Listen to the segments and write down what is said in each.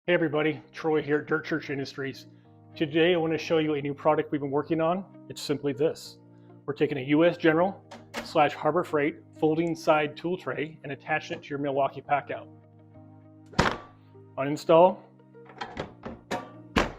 Hey everybody, Troy here at Dirt Church Industries. Today I want to show you a new product we've been working on. It's simply this. We're taking a US General / Harbor Freight folding side tool tray and attaching it to your Milwaukee Packout. Uninstall,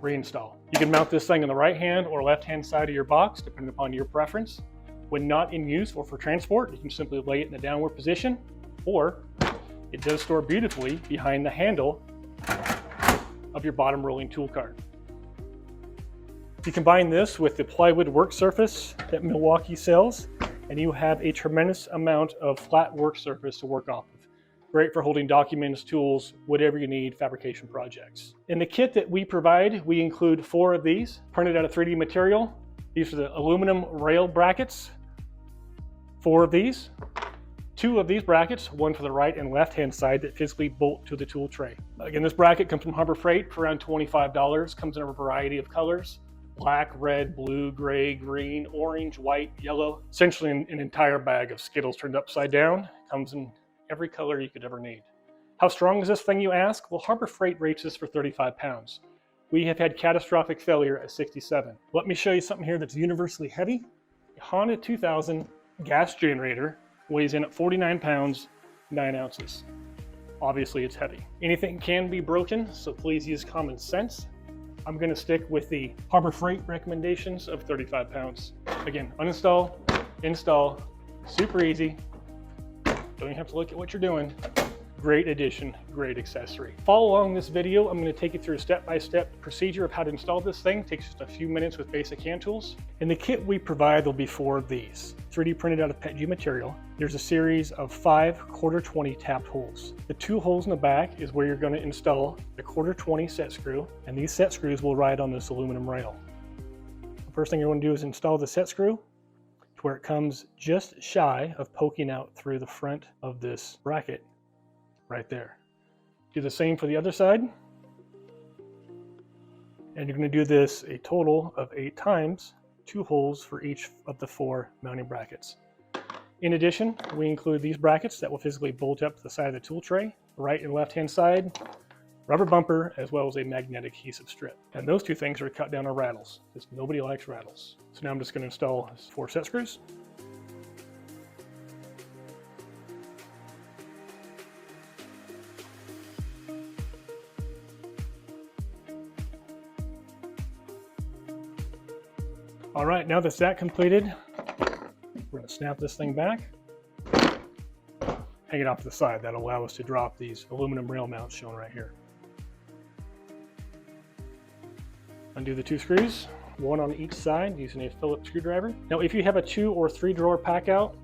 reinstall. You can mount this thing on the right hand or left hand side of your box depending upon your preference. When not in use or for transport, you can simply lay it in a downward position, or it does store beautifully behind the handle of your bottom rolling tool cart. You combine this with the plywood work surface that Milwaukee sells, and you have a tremendous amount of flat work surface to work off of. Great for holding documents, tools, whatever you need, fabrication projects. In the kit that we provide, we include 4 of these, printed out of 3D material. These are the aluminum rail brackets. 4 of these. 2 of these brackets, one for the right and left hand side, that physically bolt to the tool tray. Again, this bracket comes from Harbor Freight for around $25, comes in a variety of colors: black, red, blue, gray, green, orange, white, yellow. Essentially an entire bag of Skittles turned upside down. Comes in every color you could ever need. How strong is this thing, you ask? Well, Harbor Freight rates this for 35 pounds. We have had catastrophic failure at 67. Let me show you something here that's universally heavy. A Honda 2000 gas generator weighs in at 49 pounds, 9 ounces. Obviously it's heavy. Anything can be broken, so please use common sense. I'm gonna stick with the Harbor Freight recommendations of 35 pounds. Again, uninstall, install, super easy. Don't even have to look at what you're doing. Great addition, great accessory. Follow along this video. I'm going to take you through a step-by-step procedure of how to install this thing. It takes just a few minutes with basic hand tools. In the kit we provide, there'll be 4 of these, 3D printed out of PETG material. There's a series of 5 1/4-20 tapped holes. The 2 holes in the back is where you're going to install the 1/4-20 set screw, and these set screws will ride on this aluminum rail. The first thing you want to do is install the set screw to where it comes just shy of poking out through the front of this bracket. Right there. Do the same for the other side. And you're going to do this a total of 8 times, 2 holes for each of the 4 mounting brackets. In addition, we include these brackets that will physically bolt up to the side of the tool tray, right and left hand side, rubber bumper, as well as a magnetic adhesive strip. And those 2 things are to cut down our rattles, because nobody likes rattles. So now I'm just going to install 4 set screws. All right, now that's completed, we're going to snap this thing back, hang it off to the side. That'll allow us to drop these aluminum rail mounts shown right here. Undo the 2 screws, 1 on each side using a Phillips screwdriver. Now, if you have a 2 or 3 drawer pack out,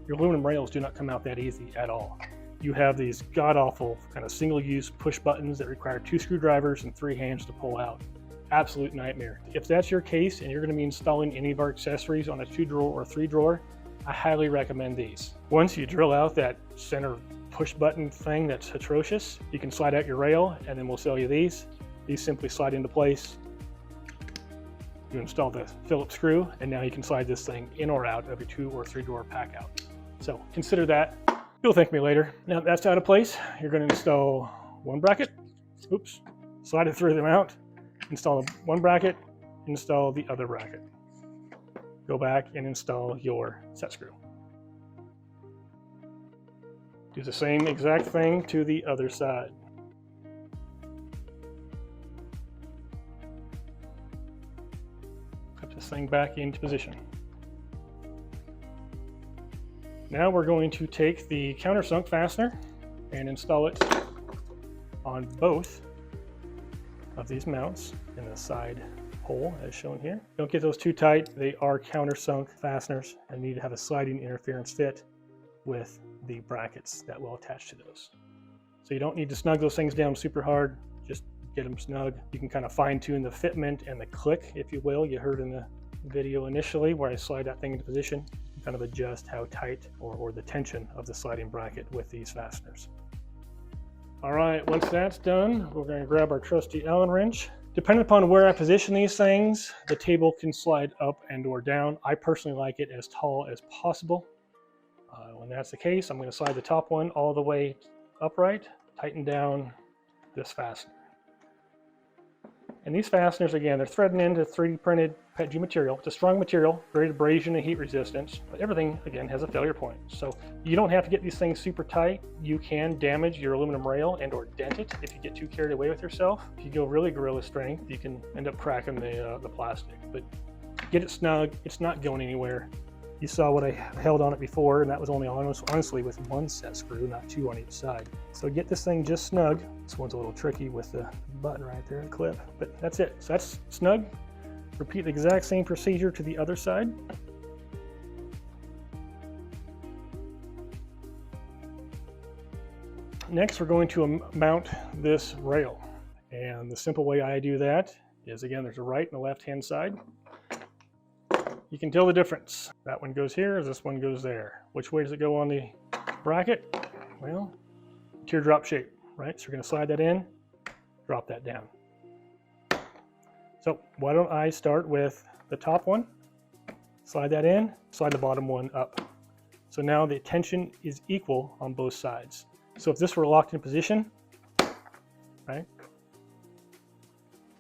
your aluminum rails do not come out that easy at all. You have these god-awful kind of single-use push buttons that require 2 screwdrivers and 3 hands to pull out. Absolute nightmare. If that's your case and you're going to be installing any of our accessories on a 2 drawer or 3 drawer, I highly recommend these. Once you drill out that center push button thing that's atrocious, you can slide out your rail, and then we'll sell you these. These simply slide into place. You install the Phillips screw, and now you can slide this thing in or out of your 2 or 3 drawer pack out. So consider that. You'll thank me later. Now that that's out of place, you're going to install 1 bracket. Oops. Slide it through the mount. Install 1 bracket, install the other bracket. Go back and install your set screw. Do the same exact thing to the other side. Put this thing back into position. Now we're going to take the countersunk fastener and install it on both of these mounts in the side hole as shown here. Don't get those too tight. They are countersunk fasteners and need to have a sliding interference fit with the brackets that will attach to those. So you don't need to snug those things down super hard, just get them snug. You can kind of fine tune the fitment and the click, if you will. You heard in the video initially where I slide that thing into position. You kind of adjust how tight or the tension of the sliding bracket with these fasteners. All right, once that's done, we're going to grab our trusty Allen wrench. Depending upon where I position these things, the table can slide up and or down. I personally like it as tall as possible. When that's the case, I'm going to slide the top one all the way upright, tighten down this fastener. And these fasteners, again, they're threading into 3D printed PETG material. It's a strong material, great abrasion and heat resistance, but everything, again, has a failure point. So you don't have to get these things super tight. You can damage your aluminum rail and or dent it if you get too carried away with yourself. If you go really gorilla strength, you can end up cracking the plastic. But get it snug, it's not going anywhere. You saw what I held on it before, and that was only honestly with one set screw, not two on each side. So get this thing just snug. This one's a little tricky with the button right there, the clip, but that's it. So that's snug. Repeat the exact same procedure to the other side. Next, we're going to mount this rail. And the simple way I do that is, again, there's a right and a left-hand side. You can tell the difference. That one goes here, this one goes there. Which way does it go on the bracket? Well, teardrop shape, right? So you're gonna slide that in, drop that down. So why don't I start with the top one, slide that in, slide the bottom one up. So now the tension is equal on both sides. So if this were locked in position, right?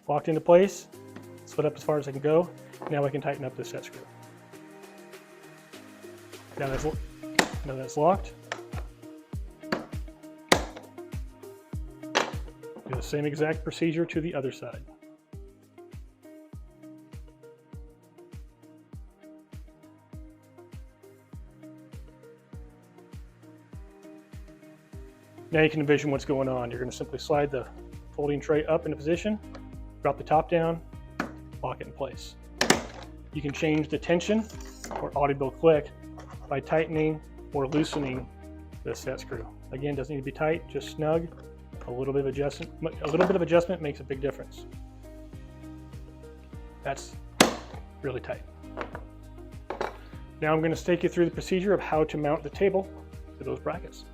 Locked into place, split up as far as I can go. Now I can tighten up this set screw. Now that's locked. Do the same exact procedure to the other side. Now you can envision what's going on. You're going to simply slide the folding tray up into position, drop the top down, lock it in place. You can change the tension or audible click by tightening or loosening the set screw. Again, doesn't need to be tight, just snug. A little bit of adjustment makes a big difference. That's really tight. Now I'm going to take you through the procedure of how to mount the table to those brackets.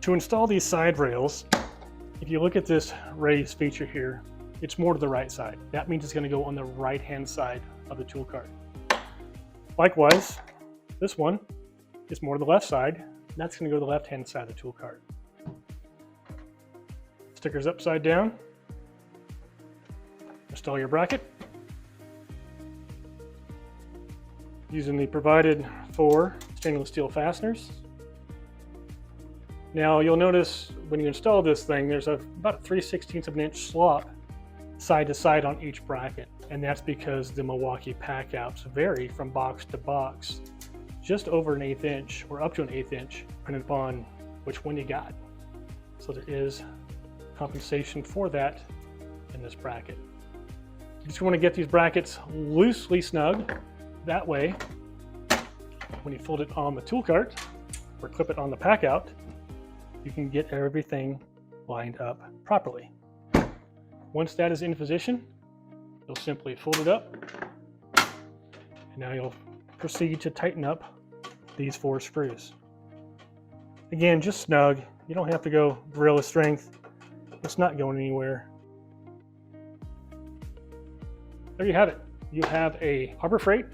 To install these side rails, if you look at this raise feature here, it's more to the right side. That means it's going to go on the right-hand side of the tool cart. Likewise, this one is more to the left side. That's going to go to the left-hand side of the tool cart. Stickers upside down. Install your bracket. Using the provided 4 stainless steel fasteners. Now you'll notice when you install this thing, there's about a 3/16 of an inch slop side to side on each bracket. And that's because the Milwaukee Packouts vary from box to box, just over an 1/8 inch or up to an 1/8 inch, depending upon which one you got. So there is compensation for that in this bracket. You just want to get these brackets loosely snug. That way, when you fold it on the tool cart or clip it on the Packout, you can get everything lined up properly. Once that is in position, you'll simply fold it up, and now you'll proceed to tighten up these 4 screws. Again, just snug. You don't have to go gorilla strength. It's not going anywhere. There you have it. You have a Harbor Freight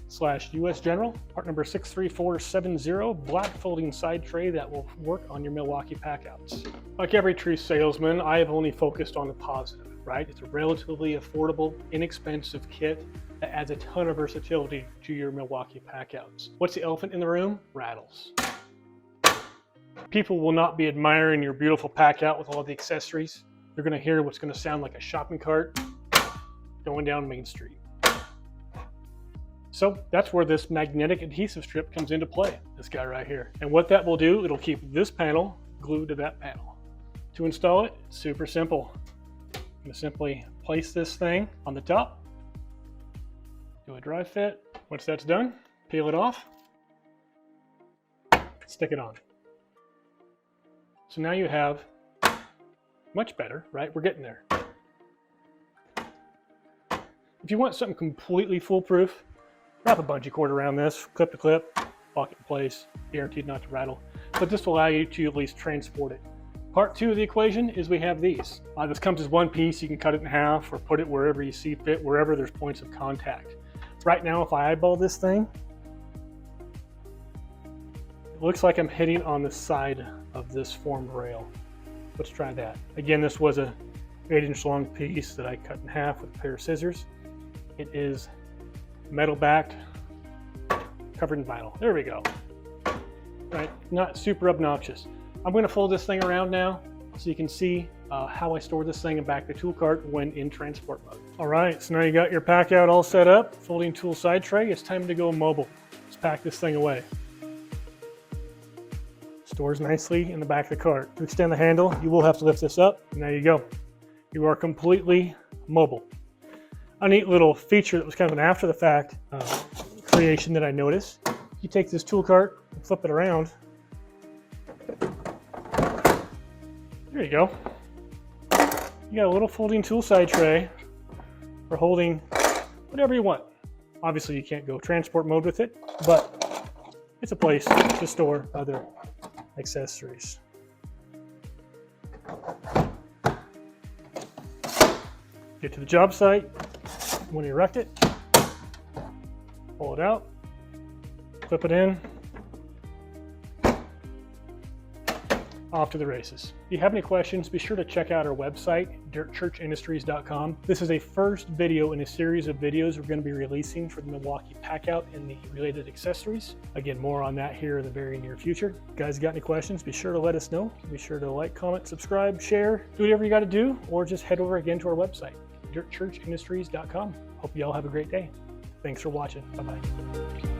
/ US General, part number 63470, black folding side tray that will work on your Milwaukee Packouts. Like every true salesman, I have only focused on the positive, right? It's a relatively affordable, inexpensive kit that adds a ton of versatility to your Milwaukee Packouts. What's the elephant in the room? Rattles. People will not be admiring your beautiful Packout with all the accessories. They're going to hear what's going to sound like a shopping cart going down Main Street. So that's where this magnetic adhesive strip comes into play, this guy right here. And what that will do, it'll keep this panel glued to that panel. To install it, it's super simple. I'm going to simply place this thing on the top, do a dry fit. Once that's done, peel it off, stick it on. So now you have much better, right? We're getting there. If you want something completely foolproof, wrap a bungee cord around this, clip to clip, lock it in place, guaranteed not to rattle. But this will allow you to at least transport it. Part 2 of the equation is we have these. This comes as one piece. You can cut it in half or put it wherever you see fit, wherever there's points of contact. Right now, if I eyeball this thing, it looks like I'm hitting on the side of this formed rail. Let's try that. Again, this was a 8-inch long piece that I cut in half with a pair of scissors. It is metal backed, covered in vinyl. There we go. Right, not super obnoxious. I'm going to fold this thing around now so you can see how I store this thing in back of the tool cart when in transport mode. All right, so now you got your Packout all set up, folding tool side tray. It's time to go mobile. Let's pack this thing away. Stores nicely in the back of the cart. To extend the handle, you will have to lift this up, and there you go. You are completely mobile. A neat little feature that was kind of an after the fact creation that I noticed. You take this tool cart and flip it around. There you go. You got a little folding tool side tray for holding whatever you want. Obviously you can't go transport mode with it, but it's a place to store other accessories. Get to the job site. When you erect it, pull it out, clip it in, off to the races. If you have any questions, be sure to check out our website, dirtchurchindustries.com. This is a first video in a series of videos we're going to be releasing for the Milwaukee Packout and the related accessories. Again, more on that here in the very near future. If you guys got any questions, be sure to let us know. Be sure to like, comment, subscribe, share, do whatever you got to do, or just head over again to our website, dirtchurchindustries.com. Hope you all have a great day. Thanks for watching. Bye-bye.